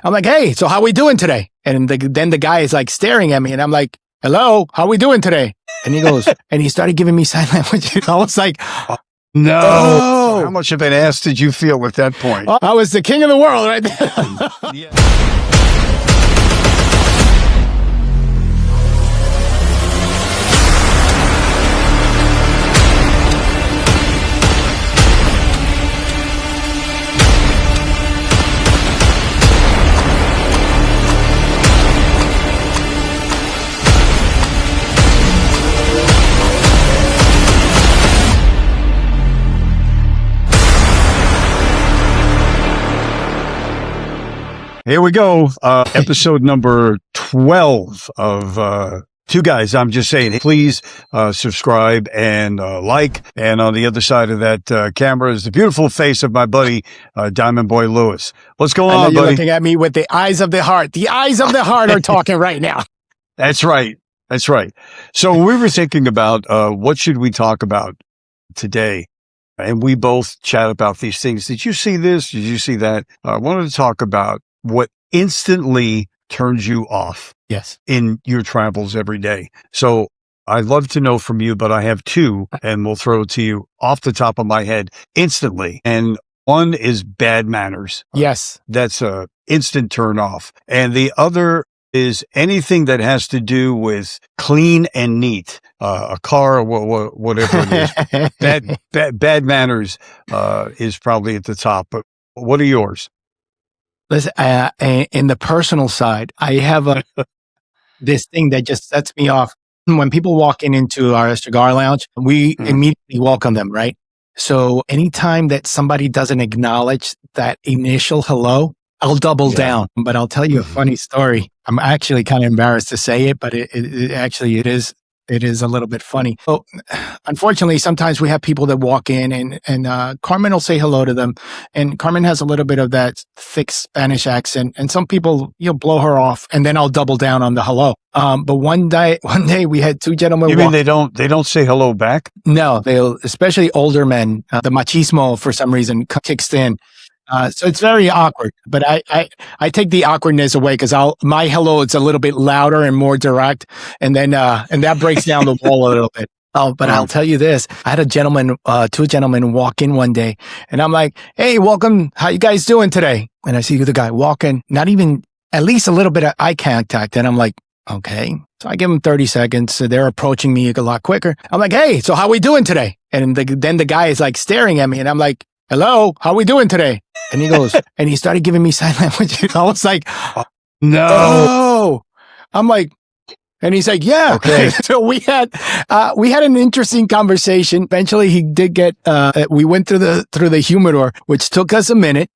I'm like, hey, so how we doing today? And then the guy is like staring at me and I'm like, hello, how we doing today? And he goes, and he started giving me sign language. I was like, no. oh. So how much of an ass did you feel at that point? I was the king of the world right there. Yeah. Here we go. Episode number 12 of Two Guys. I'm just saying, please subscribe and like. And on the other side of that camera is the beautiful face of my buddy, Diamond Boy Lewis. What's going on, you're buddy? Looking at me with the eyes of the heart. The eyes of the heart are talking right now. That's right. That's right. So we were thinking about what should we talk about today? And we both chat about these things. Did you see this? Did you see that? I wanted to talk about what instantly turns you off in your travels every day. So I'd love to know from you, but I have two, and we'll throw it to you off the top of my head instantly. And one is bad manners. Yes. That's a instant turn off. And the other is anything that has to do with clean and neat, a car, whatever it is. Bad manners is probably at the top. But what are yours? Listen, in the personal side, I have this thing that just sets me off. When people walk into our cigar lounge, we immediately welcome them, right? So anytime that somebody doesn't acknowledge that initial hello, I'll double down. But I'll tell you a funny story. I'm actually kind of embarrassed to say it, but it is a little bit funny. So unfortunately, sometimes we have people that walk in and Carmen will say hello to them. And Carmen has a little bit of that thick Spanish accent. And some people, you'll blow her off and then I'll double down on the hello. But one day we had two gentlemen. You mean they don't say hello back? No, they'll, especially older men, the machismo for some reason kicks in. So it's very awkward, but I take the awkwardness away because my hello is a little bit louder and more direct, and then and that breaks down the wall a little bit. Oh, but I'll tell you this: I had two gentlemen walk in one day, and I'm like, "Hey, welcome. How you guys doing today?" And I see the guy walking, not even at least a little bit of eye contact, and I'm like, "Okay." So I give them 30 seconds. So they're approaching me a lot quicker. I'm like, "Hey, so how we doing today?" And then the guy is like staring at me, and I'm like, hello, how we doing today? And he goes, and he started giving me sign language. I was like, no. Oh. I'm like, and he's like, yeah. Okay. So we had an interesting conversation. Eventually he did get, we went through the humidor, which took us a minute,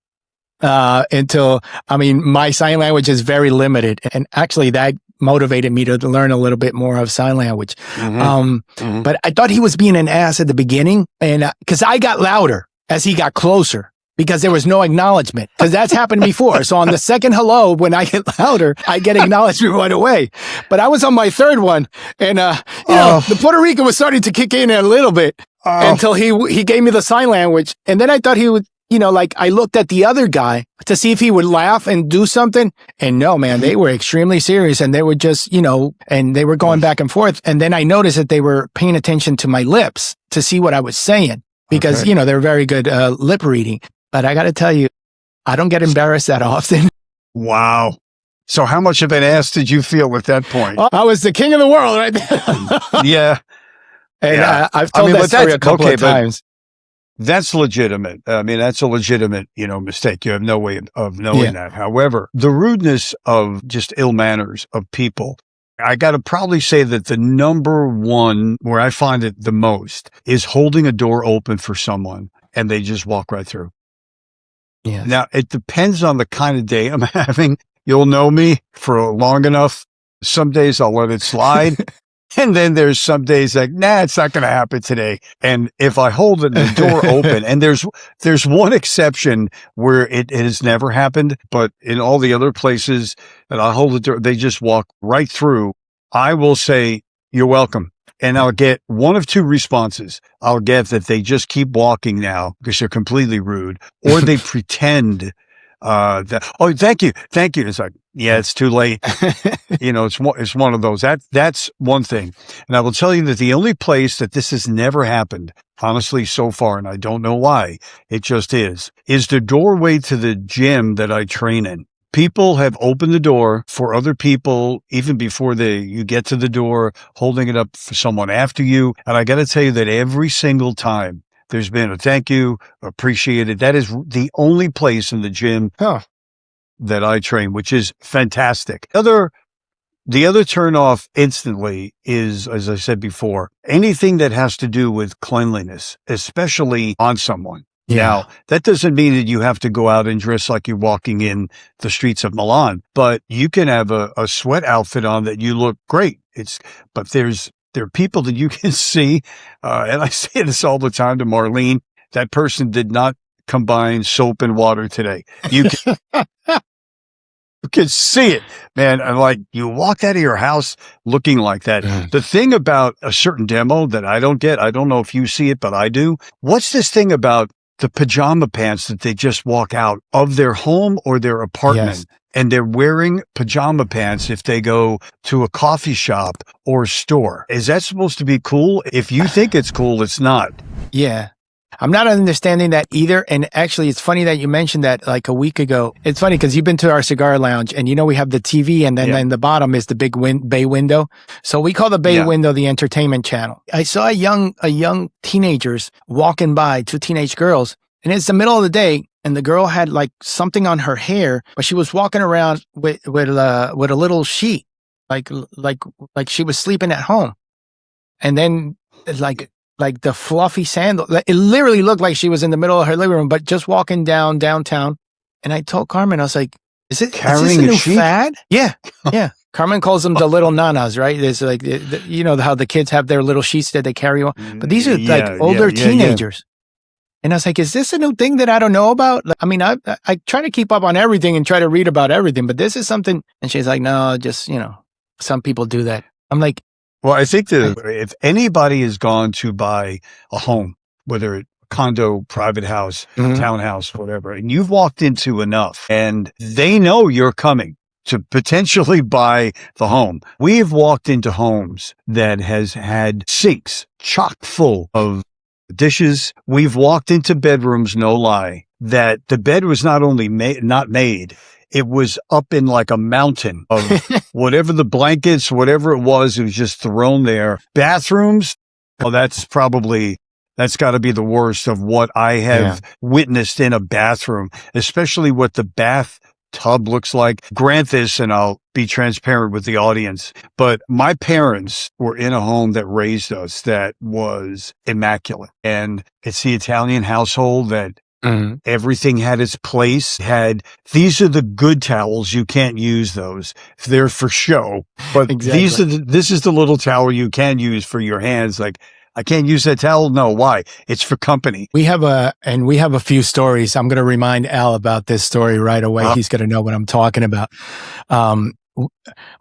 until, my sign language is very limited. And actually that motivated me to learn a little bit more of sign language. But I thought he was being an ass at the beginning, and, cause I got louder as he got closer because there was no acknowledgement, because that's happened before. So on the second hello, when I get louder, I get acknowledgement right away. But I was on my third one, and the Puerto Rican was starting to kick in a little bit until he gave me the sign language. And then I thought he would, I looked at the other guy to see if he would laugh and do something. And no, man, they were extremely serious, and they were just, and they were going back and forth. And then I noticed that they were paying attention to my lips to see what I was saying. Because, they're very good lip reading. But I got to tell you, I don't get embarrassed that often. Wow. So how much of an ass did you feel at that point? I was the king of the world right there. Yeah. And I've told that story a couple of times. That's legitimate. That's a legitimate, mistake. You have no way of knowing that. However, the rudeness of just ill manners of people, I got to probably say that the number one where I find it the most is holding a door open for someone and they just walk right through. Yes. Now, it depends on the kind of day I'm having. You'll know me for long enough. Some days I'll let it slide. And then there's some days like, nah, it's not going to happen today. And if I hold the door open, and there's one exception where it has never happened, but in all the other places that I hold the door, they just walk right through. I will say, you're welcome. And I'll get one of two responses. I'll get that they just keep walking now because they're completely rude, or they pretend Thank you. It's like, yeah, it's too late. It's one of those. That's one thing. And I will tell you that the only place that this has never happened, honestly, so far, and I don't know why, it just is the doorway to the gym that I train in. People have opened the door for other people even before you get to the door, holding it up for someone after you. And I got to tell you that every single time there's been a thank you, appreciated. That is the only place in the gym that I train, which is fantastic. The other turn off instantly is, as I said before, anything that has to do with cleanliness, especially on someone. Yeah. Now, that doesn't mean that you have to go out and dress like you're walking in the streets of Milan, but you can have a sweat outfit on that you look great. But there are people that you can see, and I say this all the time to Marlene, that person did not combine soap and water today. You can see it, man. And like, you walked out of your house looking like that. The thing about a certain demo that I don't get, I don't know if you see it, but I do. What's this thing about the pajama pants that they just walk out of their home or their apartment? Yes. And they're wearing pajama pants if they go to a coffee shop or store. Is that supposed to be cool? If you think it's cool, it's not. Yeah. I'm not understanding that either. And actually, it's funny that you mentioned that like a week ago. It's funny because you've been to our cigar lounge and we have the TV and then in the bottom is the big bay window. So we call the bay window the entertainment channel. I saw a young teenagers walking by, two teenage girls, and it's the middle of the day. And the girl had like something on her hair, but she was walking around with a little sheet, like she was sleeping at home. And then like the fluffy sandal, it literally looked like she was in the middle of her living room, but just walking downtown. And I told Carmen, I was like, is this a new fad? Yeah. Yeah. Carmen calls them the little nanas, right? There's like, how the kids have their little sheets that they carry on, but these are like older teenagers. And I was like, is this a new thing that I don't know about? I mean, I try to keep up on everything and try to read about everything, but this is something. And she's like, no, just, some people do that. I'm like, well, I think if anybody has gone to buy a home, whether it's condo, private house, townhouse, whatever, and you've walked into enough and they know you're coming to potentially buy the home. We've walked into homes that has had sinks chock full of dishes. We've walked into bedrooms, no lie, that the bed was not only not made, it was up in like a mountain of whatever the blankets, whatever it was just thrown there. Bathrooms, well, that's got to be the worst of what I have witnessed in a bathroom, especially what the bathtub looks like. Grant this, and I'll be transparent with the audience, but my parents were in a home that raised us that was immaculate. And it's the Italian household that everything had its place. These are the good towels. You can't use those. They're for show. But this is the little towel you can use for your hands. Like, I can't use that towel. No, why? It's for company. We have a few stories. I'm going to remind Al about this story right away. He's going to know what I'm talking about.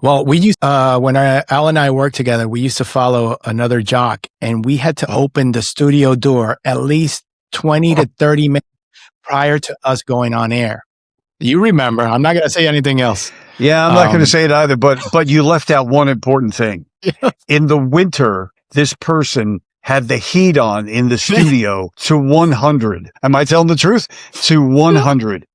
Well, we used, when Al and I worked together, we used to follow another jock, and we had to open the studio door at least 20 to 30 minutes prior to us going on air. You remember, I'm not going to say anything else. Yeah, I'm not going to say it either, but you left out one important thing. In the winter, this person had the heat on in the studio to 100. Am I telling the truth? To 100.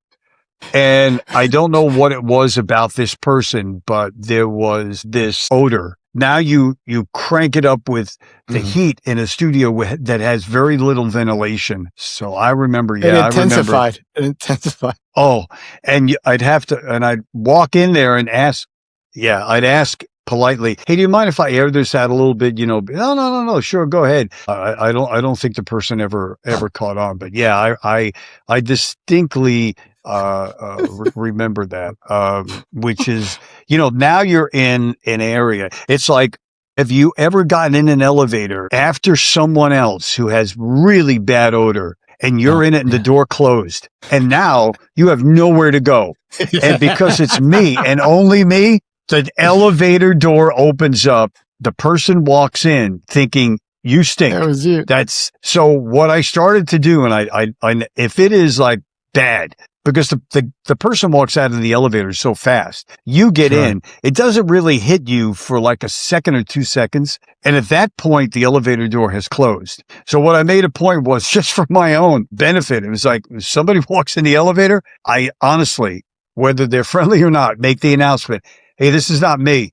And I don't know what it was about this person, but there was this odor. Now you crank it up with the heat in a studio that has very little ventilation. So I remember, It intensified. Oh, and I'd walk in there and ask, I'd ask politely, hey, do you mind if I air this out a little bit? No, sure, go ahead. I don't think the person ever caught on, but I distinctly remember that, which is, now you're in an area. It's like, have you ever gotten in an elevator after someone else who has really bad odor and you're in it and the door closed and now you have nowhere to go? And because it's me and only me, the elevator door opens up. The person walks in thinking, you stink. That was you. So what I started to do, and I if it is like bad, because the person walks out of the elevator so fast. You get Sure. in, it doesn't really hit you for like a second or 2 seconds. And at that point, the elevator door has closed. So what I made a point was just for my own benefit. It was like, if somebody walks in the elevator, I honestly, whether they're friendly or not, make the announcement. Hey, this is not me.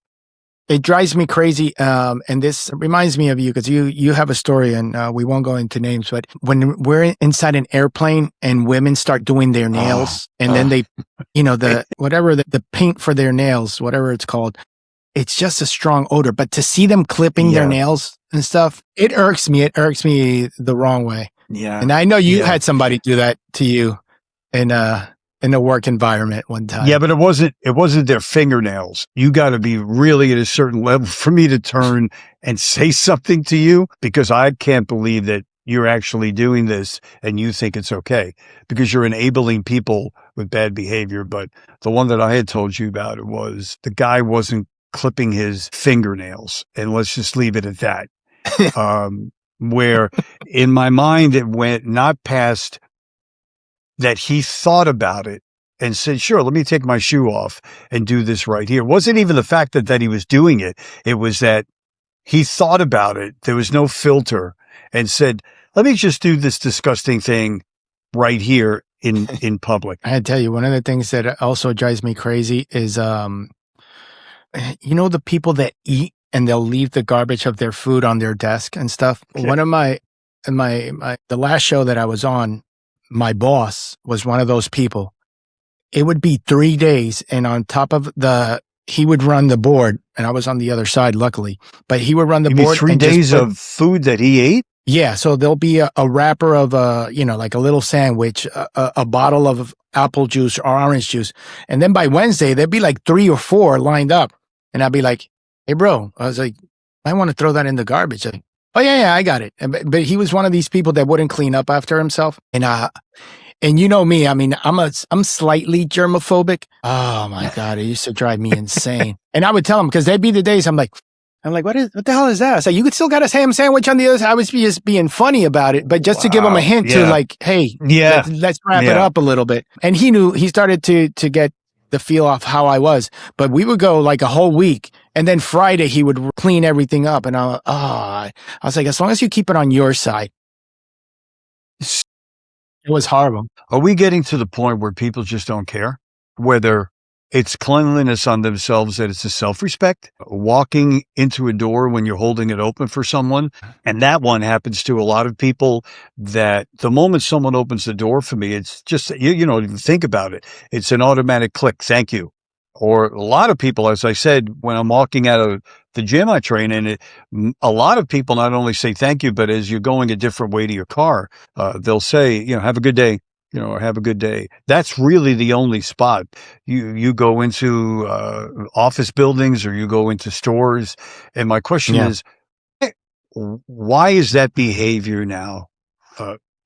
It drives me crazy. And this reminds me of you because you have a story, and we won't go into names, but when we're inside an airplane and women start doing their nails and then they, the paint for their nails, whatever it's called, it's just a strong odor. But to see them clipping their nails and stuff, it irks me. It irks me the wrong way. Yeah. And I know you had somebody do that to you in a work environment one time. Yeah, but it wasn't their fingernails. You got to be really at a certain level for me to turn and say something to you, because I can't believe that you're actually doing this and you think it's okay, because you're enabling people with bad behavior. But the one that I had told you about, it was the guy wasn't clipping his fingernails, and let's just leave it at that. Where in my mind, it went not past that he thought about it and said, sure, let me take my shoe off and do this right here. It wasn't even the fact that he was doing it. It was that he thought about it. There was no filter, and said, let me just do this disgusting thing right here in public. I had to tell you, one of the things that also drives me crazy is, the people that eat and they'll leave the garbage of their food on their desk and stuff. Okay. One of the last show that I was on, my boss was one of those people. It would be 3 days, and on top of he would run the board, and I was on the other side, luckily, but he would run the board. 3 days of food that he ate? Yeah. So there'll be a wrapper of, like a little sandwich, a bottle of apple juice or orange juice. And then by Wednesday, there'd be like 3 or 4 lined up. And I'd be like, hey, bro, I was like, I want to throw that in the garbage. Like, oh, yeah, I got it. But he was one of these people that wouldn't clean up after himself. And you know me, I mean, I'm slightly germophobic. Oh my God, it used to drive me insane. And I would tell him, because there'd be the days I'm like, what the hell is that? I was like, you could still got a ham sandwich on the other side. I was just being funny about it, but just to give him a hint to like, hey, let's wrap it up a little bit. And he started to get the feel off how I was, but we would go like a whole week. And then Friday he would clean everything up. And I was like, as long as you keep it on your side. It was horrible. Are we getting to the point where people just don't care? Whether it's cleanliness on themselves, that it's a self-respect, walking into a door when you're holding it open for someone. And that one happens to a lot of people, that the moment someone opens the door for me, it's just, you don't even think about it. It's an automatic click. Thank you. Or a lot of people, as I said, when I'm walking out of the gym I train in, a lot of people not only say thank you, but as you're going a different way to your car, they'll say, have a good day, or have a good day. That's really the only spot. You go into office buildings, or you go into stores. And my question is, why is that behavior now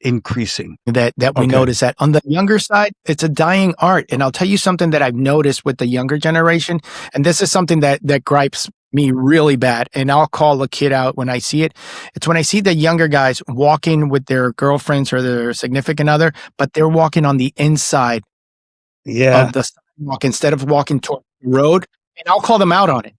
increasing? That we notice that on the younger side, it's a dying art. And I'll tell you something that I've noticed with the younger generation, and this is something that gripes me really bad, and I'll call a kid out when I see it. It's when I see the younger guys walking with their girlfriends or their significant other, but they're walking on the inside of the sidewalk instead of walking toward the road. And I'll call them out on it.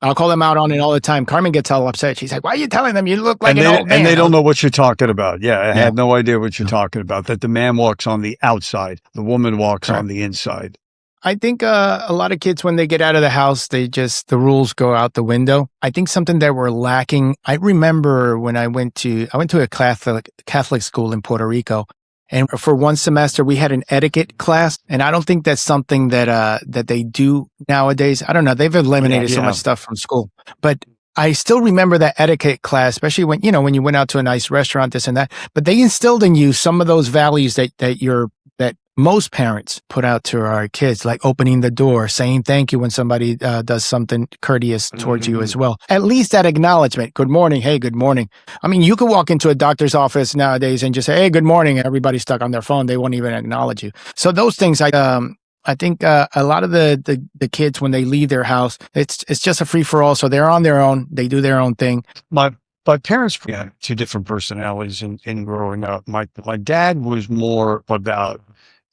I'll call them out on it all the time. Carmen gets all upset. She's like, why are you telling them? You look like an old man. And they don't know what you're talking about. Yeah, I have no idea what you're talking about. That the man walks on the outside. The woman walks on the inside. I think a lot of kids, when they get out of the house, the rules go out the window. I think something that we're lacking. I remember when I went to a Catholic school in Puerto Rico. And for one semester, we had an etiquette class. And I don't think that's something that they do nowadays. I don't know. They've eliminated so much stuff from school. But I still remember that etiquette class, especially when you went out to a nice restaurant, this and that. But they instilled in you some of those values that most parents put out to our kids, like opening the door, saying thank you when somebody does something courteous towards you as well. At least that acknowledgement. Good morning. Hey, good morning. I mean, you could walk into a doctor's office nowadays and just say, hey, good morning. And everybody's stuck on their phone. They won't even acknowledge you. So those things, I think a lot of the kids, when they leave their house, it's just a free for all. So they're on their own. They do their own thing. My parents had 2 different personalities in growing up. My dad was more about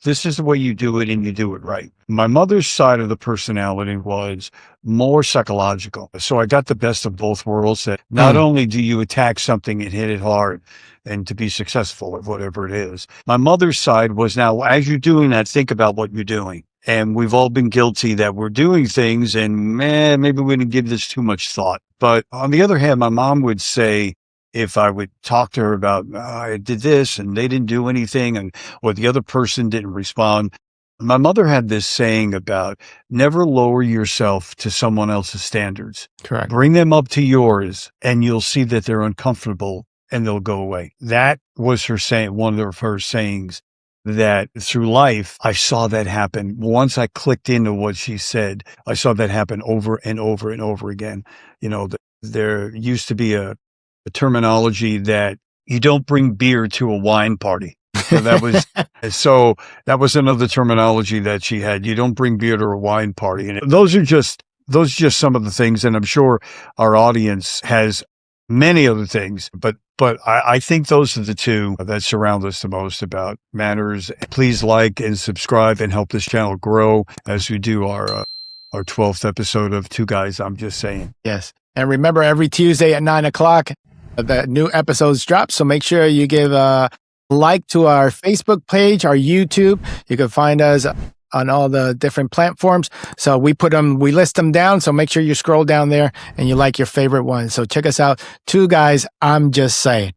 this is the way you do it and you do it right. My mother's side of the personality was more psychological. So I got the best of both worlds, that not only do you attack something and hit it hard and to be successful at whatever it is. My mother's side was, now, as you're doing that, think about what you're doing. And we've all been guilty that we're doing things and maybe we didn't give this too much thought. But on the other hand, my mom would say, if I would talk to her about, I did this and they didn't do anything, or the other person didn't respond. My mother had this saying about never lower yourself to someone else's standards. Correct. Bring them up to yours and you'll see that they're uncomfortable and they'll go away. That was her saying, one of her sayings, that through life, I saw that happen. Once I clicked into what she said, I saw that happen over and over and over again. There used to be a terminology that you don't bring beer to a wine party. So that was another terminology that she had. You don't bring beer to a wine party. And those are just some of the things. And I'm sure our audience has many other things, but I think those are the two that surround us the most about manners. Please like and subscribe and help this channel grow as we do our 12th episode of Two Guys I'm Just Saying. Yes. And remember, every Tuesday at 9:00, the new episodes drop. So make sure you give a like to our Facebook page, our YouTube. You can find us on all the different platforms. So we list them down. So make sure you scroll down there and you like your favorite one. So check us out. Two Guys I'm Just Saying.